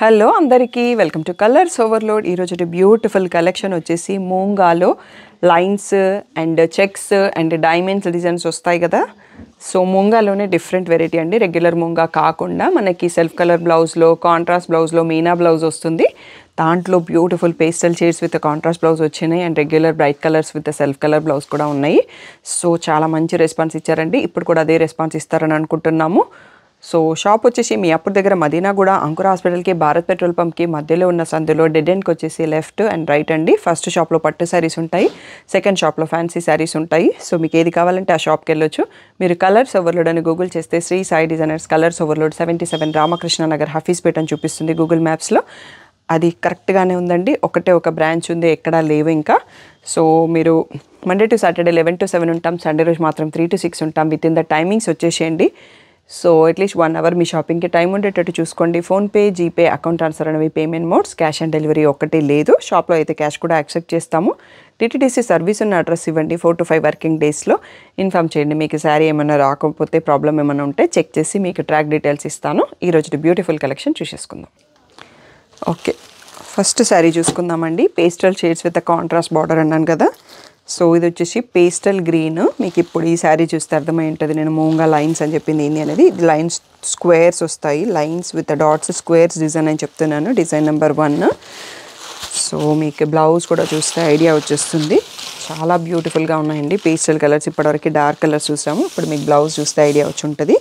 Hello అందరికీ welcome to Colours Overload. ఈరోజు beautiful collection వచ్చేసి మూంగాలో lines and checks and diamonds designs వస్తాయి కదా. సో మూంగాలోనే డిఫరెంట్ వెరైటీ అండి. రెగ్యులర్ మూంగా కాకుండా మనకి సెల్ఫ్ కలర్ బ్లౌజ్లో, కాంట్రాస్ట్ బ్లౌజ్లో మీనా బ్లౌజ్ వస్తుంది. దాంట్లో beautiful pastel shades with contrast blouse వచ్చినాయి and regular bright colours with self colour blouse కూడా ఉన్నాయి. సో చాలా మంచి రెస్పాన్స్ ఇచ్చారండి. ఇప్పుడు కూడా అదే రెస్పాన్స్ ఇస్తారని అనుకుంటున్నాము. సో షాప్ వచ్చేసి మీ అప్పుడు దగ్గర మదీనాగూడ అంకుర హాస్పిటల్కి, భారత్ పెట్రోల్ పంప్కి మధ్యలో ఉన్న సందులో డెడ్ ఎండ్కి వచ్చేసి లెఫ్ట్ అండ్ రైట్ అండి. ఫస్ట్ షాప్లో పట్టు శారీస్ ఉంటాయి, సెకండ్ షాప్లో ఫ్యాన్సీ శారీస్ ఉంటాయి. సో మీకు ఏది కావాలంటే ఆ షాప్కి వెళ్ళొచ్చు. మీరు కలర్స్ ఓవర్లోడ్ అని గూగుల్ చేస్తే Sri Sai designers colours overload 77 Ramakrishna Nagar Hafeezpet అని చూపిస్తుంది గూగుల్ మ్యాప్స్లో. అది కరెక్ట్గానే ఉందండి. ఒకటే ఒక బ్రాంచ్ ఉంది, ఎక్కడా లేవు ఇంకా. సో మీరు మండే టు సాటర్డే 11 to 7 ఉంటాం, సండే రోజు మాత్రం 3 to 6 ఉంటాం. విత్ ఇన్ ద టైమింగ్స్ వచ్చేసేయండి. సో అట్లీస్ట్ 1 hour మీ షాపింగ్కి టైం ఉండేటట్టు చూసుకోండి. ఫోన్పే, జీపే, అకౌంట్ ట్రాన్స్ఫర్ అనేవి payment modes. Cash on delivery ఒక్కటి లేదు. షాప్లో అయితే క్యాష్ కూడా యాక్సెప్ట్ చేస్తాము. టీటీడీసీ సర్వీస్ ఉన్న అడ్రస్ ఇవ్వండి. 4 to 5 వర్కింగ్ డేస్లో ఇన్ఫామ్ చేయండి. మీకు శారీ ఏమైనా రాకపోతే, ప్రాబ్లం ఏమైనా ఉంటే చెక్ చేసి మీకు ట్రాక్ డీటెయిల్స్ ఇస్తాను. ఈరోజు బ్యూటిఫుల్ కలెక్షన్ చూసేసుకుందాం. ఓకే, ఫస్ట్ శారీ చూసుకుందామండి. Pastel shades with contrast border అన్నాను కదా. సో ఇది వచ్చేసి పేస్టల్ గ్రీన్. మీకు ఇప్పుడు ఈ శారీ చూస్తే అర్థమై ఉంటుంది నేను మూంగా లైన్స్ అని చెప్పింది ఏంటి అనేది. ఇది లైన్స్ స్క్వేర్స్ వస్తాయి, lines with dots squares design అని చెప్తున్నాను. Design number 1. సో మీకు బ్లౌజ్ కూడా చూస్తే ఐడియా వచ్చేస్తుంది. చాలా బ్యూటిఫుల్గా ఉన్నాయండి. పేస్టల్ కలర్స్ ఇప్పటివరకు డార్క్ కలర్స్ చూసాము. ఇప్పుడు మీకు బ్లౌజ్ చూస్తే ఐడియా వచ్చి ఉంటుంది.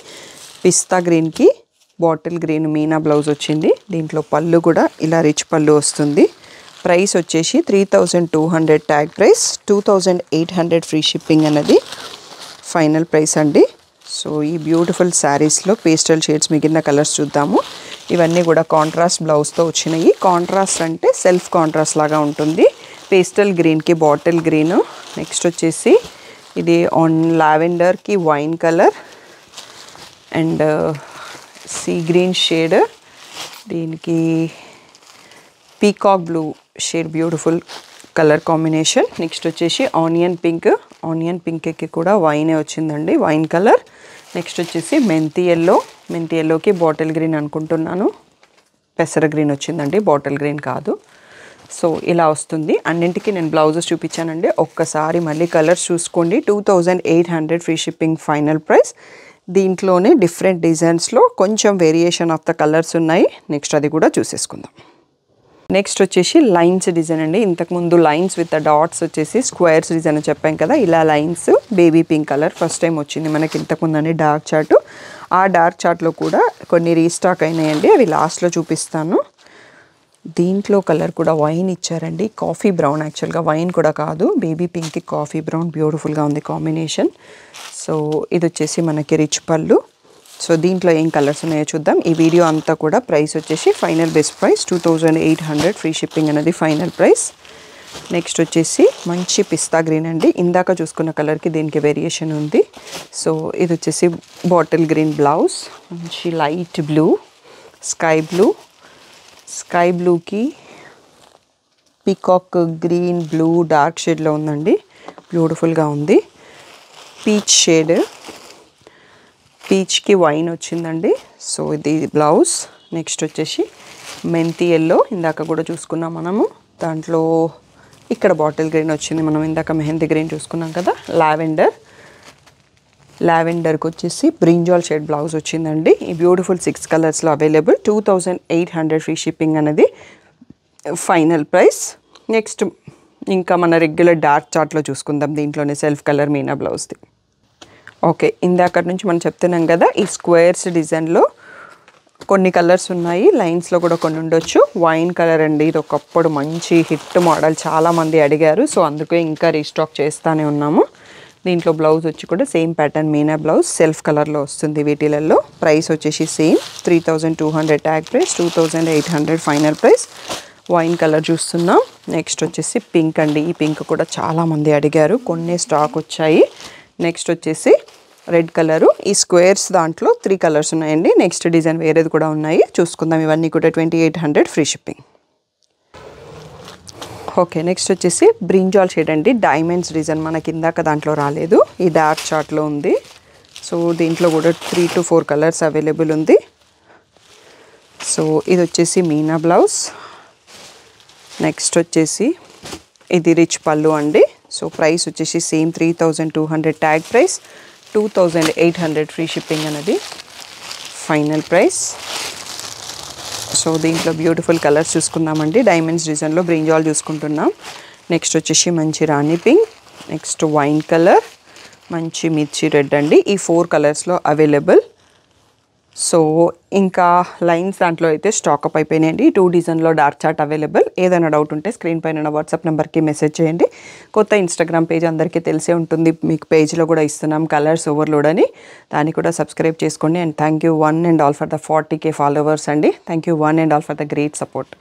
పిస్తా గ్రీన్కి బాటిల్ గ్రీన్ మీనా బ్లౌజ్ వచ్చింది. దీంట్లో పళ్ళు కూడా ఇలా రిచ్ పళ్ళు వస్తుంది. ప్రైస్ వచ్చేసి 3200 ట్యాగ్ ప్రైస్, 2800 ఫ్రీ షిప్పింగ్ అన్నది ఫైనల్ ప్రైస్ అండి. సో ఈ బ్యూటిఫుల్ శారీస్లో పేస్టల్ షేడ్స్ మిగిలిన కలర్స్ చూద్దాము. ఇవన్నీ కూడా కాంట్రాస్ట్ బ్లౌజ్తో వచ్చినాయి. కాంట్రాస్ట్ అంటే సెల్ఫ్ కాంట్రాస్ట్ లాగా ఉంటుంది. పేస్టల్ గ్రీన్కి బాటిల్ గ్రీన్. నెక్స్ట్ వచ్చేసి ఇది ఆన్ లావెండర్కి wine colour and sea green shade, దీనికి peacock blue shade, beautiful colour combination. Next వచ్చేసి ఆనియన్ పింక్. ఆనియన్ పింక్కి కూడా వైనే వచ్చిందండి, వైన్ కలర్. నెక్స్ట్ వచ్చేసి మెంతి ఎల్లో. మెంతి ఎల్లోకి బాటిల్ గ్రీన్ అనుకుంటున్నాను, పెసర గ్రీన్ వచ్చిందండి, బాటిల్ గ్రీన్ కాదు. సో ఇలా వస్తుంది. అన్నింటికి నేను బ్లౌజెస్ చూపించానండి. ఒక్కసారి మళ్ళీ కలర్స్ చూసుకోండి. 2800 ఫ్రీ షిప్పింగ్ ఫైనల్ ప్రైస్. దీంట్లోనే డిఫరెంట్ డిజైన్స్లో కొంచెం వేరియేషన్ ఆఫ్ ద కలర్స్ ఉన్నాయి. నెక్స్ట్ అది కూడా చూసేసుకుందాం. నెక్స్ట్ వచ్చేసి లైన్స్ డిజైన్ అండి. ఇంతకుముందు లైన్స్ విత్ డాట్స్ వచ్చేసి స్క్వేర్స్ డిజైన్ చెప్పాం కదా. ఇలా lines baby pink colour first time వచ్చింది మనకి ఇంతకుముందు అని డార్క్ చార్ట్. ఆ డార్క్ చార్ట్లో కూడా కొన్ని రీస్టాక్ అయినాయండి, అవి లాస్ట్లో చూపిస్తాను. దీంట్లో కలర్ కూడా వైన్ ఇచ్చారండి, కాఫీ బ్రౌన్. యాక్చువల్గా వైన్ కూడా కాదు, బేబీ పింక్కి కాఫీ బ్రౌన్, బ్యూటిఫుల్గా ఉంది కాంబినేషన్. సో ఇది వచ్చేసి మనకి రిచ్ పళ్ళు. సో దీంట్లో ఏం కలర్స్ ఉన్నాయో చూద్దాం. ఈ వీడియో అంతా కూడా ప్రైస్ వచ్చేసి final best price 2800 free shipping అనేది ఫైనల్ ప్రైస్. నెక్స్ట్ వచ్చేసి మంచి పిస్తా గ్రీన్ అండి. ఇందాక చూసుకున్న కలర్కి దీనికి వేరియేషన్ ఉంది. సో ఇది వచ్చేసి బాటిల్ గ్రీన్ బ్లౌజ్, మంచి light blue, sky blue, sky బ్లూకి పీకాక్ గ్రీన్ బ్లూ డార్క్ షేడ్లో ఉందండి, బ్యూటిఫుల్గా ఉంది. పీచ్ షేడ్, పీచ్కి వైన్ వచ్చిందండి. సో ఇది బ్లౌజ్. నెక్స్ట్ వచ్చేసి మెంతి ఎల్లో, ఇందాక కూడా చూసుకున్నాం మనము. దాంట్లో ఇక్కడ బాటిల్ గ్రీన్ వచ్చింది, మనం ఇందాక మెహందీ గ్రీన్ చూసుకున్నాం కదా. లావెండర్, లావెండర్కి వచ్చేసి బ్రింజాల్ షేడ్ బ్లౌజ్ వచ్చిందండి. ఈ బ్యూటిఫుల్ 6 కలర్స్లో అవైలబుల్. 2800 ఫ్రీ షిప్పింగ్ అనేది ఫైనల్ ప్రైస్. నెక్స్ట్ ఇంకా మన రెగ్యులర్ డార్క్ చార్ట్లో చూసుకుందాం. దీంట్లోనే సెల్ఫ్ కలర్ మీనా బ్లౌజ్ది. ఓకే, ఇందాక నుంచి మనం చెప్తున్నాం కదా, ఈ స్క్వేర్స్ డిజైన్లో కొన్ని కలర్స్ ఉన్నాయి, లైన్స్లో కూడా కొన్ని ఉండొచ్చు. వైన్ కలర్ అండి, ఇది ఒకప్పుడు మంచి హిట్ మోడల్, చాలామంది అడిగారు. సో అందుకే ఇంకా రీస్టాక్ చేస్తూనే ఉన్నాము. దీంట్లో బ్లౌజ్ వచ్చి కూడా same pattern Meena blouse, self కలర్లో వస్తుంది వీటిలలో. ప్రైస్ వచ్చేసి same 3200 tag price, 2800 final price. Wine colour చూస్తున్నాం. నెక్స్ట్ వచ్చేసి పింక్ అండి. ఈ పింక్ కూడా చాలామంది అడిగారు, కొన్ని స్టాక్ వచ్చాయి. నెక్స్ట్ వచ్చేసి రెడ్ కలరు. ఈ స్క్వేర్స్ దాంట్లో 3 కలర్స్ ఉన్నాయండి. నెక్స్ట్ డిజైన్ వేరేది కూడా ఉన్నాయి, చూసుకుందాం. ఇవన్నీ కూడా 2800 ఫ్రీ షిప్పింగ్. ఓకే, నెక్స్ట్ వచ్చేసి బ్రింజాల్ షేడ్ అండి, డైమండ్స్ డిజైన్. మనకి ఇందాక దాంట్లో రాలేదు, ఈ డార్క్ చార్ట్లో ఉంది. సో దీంట్లో కూడా 3 to 4 కలర్స్ అవైలబుల్ ఉంది. సో ఇది వచ్చేసి మీనా బ్లౌజ్. నెక్స్ట్ వచ్చేసి ఇది రిచ్ పళ్ళు అండి. సో ప్రైస్ వచ్చేసి same 3200 tag price, 2800 free shipping అనేది ఫైనల్ ప్రైస్. సో దీంట్లో బ్యూటిఫుల్ కలర్స్ చూసుకుందామండి. డైమండ్స్ డిజైన్లో బ్రింజాల్ చూసుకుంటున్నాం. నెక్స్ట్ వచ్చేసి మంచి రాణి పింక్, నెక్స్ట్ వైన్ కలర్, మంచి మిర్చి రెడ్ అండి. ఈ 4 కలర్స్లో అవైలబుల్. సో ఇంకా లైన్స్ దాంట్లో అయితే స్టాక్ అప్ అయిపోయినాయండి. 2 డిజైన్లో డార్క్ చార్ట్ అవైలబుల్. ఏదైనా డౌట్ ఉంటే స్క్రీన్ పైన ఉన్న వాట్సాప్ నెంబర్కి మెసేజ్ చేయండి. కొత్త ఇన్స్టాగ్రామ్ పేజ్ అందరికీ తెలిసే ఉంటుంది, మీకు పేజ్లో కూడా ఇస్తున్నాం కలర్స్ ఓవర్లోడ్ అని, దాన్ని కూడా సబ్స్క్రైబ్ చేసుకోండి. And thank you one and all for the 40K followers అండి. Thank you one and all for the great support.